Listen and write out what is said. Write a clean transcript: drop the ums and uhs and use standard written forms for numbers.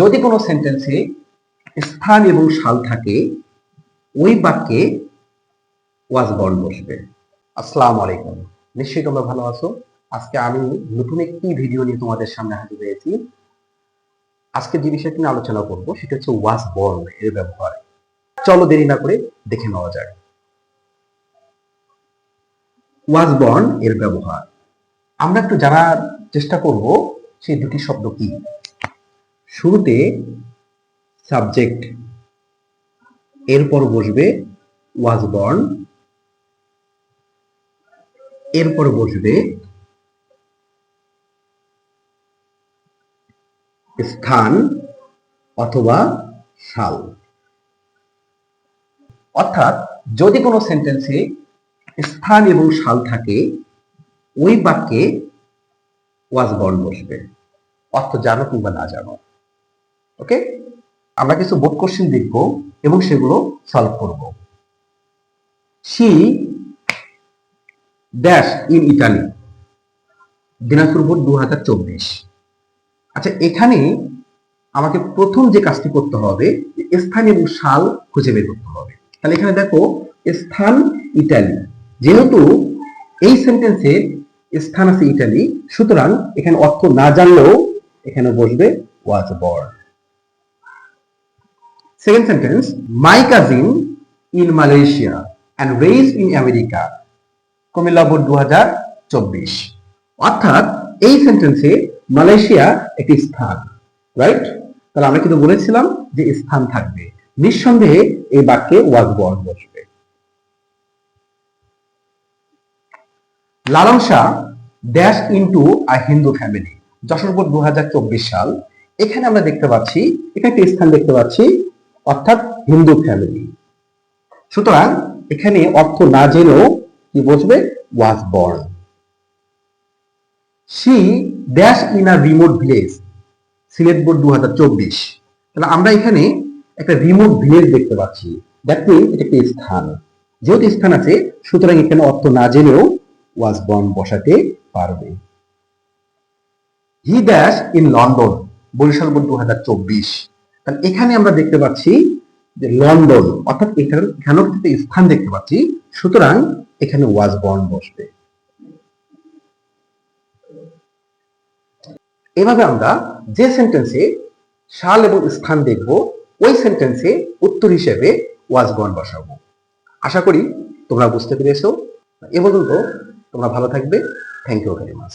যদি কোনো সেন্টেন্সে স্থান এবং সাল থাকে ওই বাক্যে ওয়াজ বর্ণ বসবে। আসসালামু আলাইকুম, নিশ্চয়ই তোমরা ভালো আছো। আজকে আমি নতুন একটি ভিডিও নিয়ে তোমাদের সামনে হাজির হয়েছি। আজকে যে বিষয়টি নিয়ে আলোচনা করব সেটা হচ্ছে ওয়াজ বর্ণ এর ব্যবহার। চলো দেরি না করে দেখে নেওয়া যাক। ওয়াজ বর্ণ এর ব্যবহার আমরা একটু জানার চেষ্টা করব সেই দুটি শব্দ কি। শুরুতে সাবজেক্ট, এরপর বসবে ওয়াজ বর্ণ, এরপর বসবে স্থান অথবা সাল। অর্থাৎ যদি কোনো সেন্টেন্সে স্থান এবং সাল থাকে ওই বাক্যে ওয়াজ বর্ণ বসবে, অর্থ জানো কিংবা না জানো। ওকে, আমরা কিছু বোর্ড কোশ্চেন দেখব এবং সেগুলো সলভ করব। She dash in Italy, Dinajpur board 2024। আচ্ছা, এখানে আমাকে প্রথম যে কাজটি করতে হবে স্থান এবং সাল খুঁজে বের করতে হবে। তাহলে এখানে দেখো স্থান ইটালি, যেহেতু এই সেন্টেন্সে স্থান আছে ইটালি, সুতরাং এখানে অর্থ না জানলেও এখানে বসবে ওয়াজ বর্ণ। Second sentence, my cousin in Malaysia and raised in America, Comilla board 2024। অর্থাৎ এই সেন্টেন্সে মালয়েশিয়া একটি স্থান, রাইট? তাহলে আমরা কিন্তু বলেছিলাম যে স্থান থাকবে, নিঃসন্দেহে এই বাক্যে ওয়াজ বর্ণ বসবে। Lalon Shah dash into a Hindu family, Jessore board 2024 সাল। এখানে আমরা দেখতে পাচ্ছি, এখানে একটি স্থান দেখতে পাচ্ছি, অর্থাৎ হিন্দু ফ্যামিলি। সুতরাং এখানে অর্থ না জেনেও কি বসবে? ওয়াজ বর্ণ। She dash in a remote village, Sylhet board 2024। তাহলে আমরা এখানে একটা রিমোট ভিলেজ দেখতে পাচ্ছি, দ্যাট মিন এটা একটি স্থান। যেহেতু স্থান আছে সুতরাং এখানে অর্থ না জেনেও ওয়াজ বর্ণ বসাতে পারবে। He dash in London, Barishal board 2024। তাহলে এখানে আমরা দেখতে পাচ্ছি যে লন্ডন, অর্থাৎ এখানেও কিন্তু স্থান দেখতে পাচ্ছি, সুতরাং এখানে ওয়াজ বর্ণ বসবে। এভাবে আমরা যে সেন্টেন্সে সাল এবং স্থান দেখব ওই সেন্টেন্সে উত্তর হিসেবে ওয়াজ বর্ণ বসাবো। আশা করি তোমরা বুঝতে পেরেছো। এ পর্যন্ত তোমরা ভালো থাকবে। Thank you very much.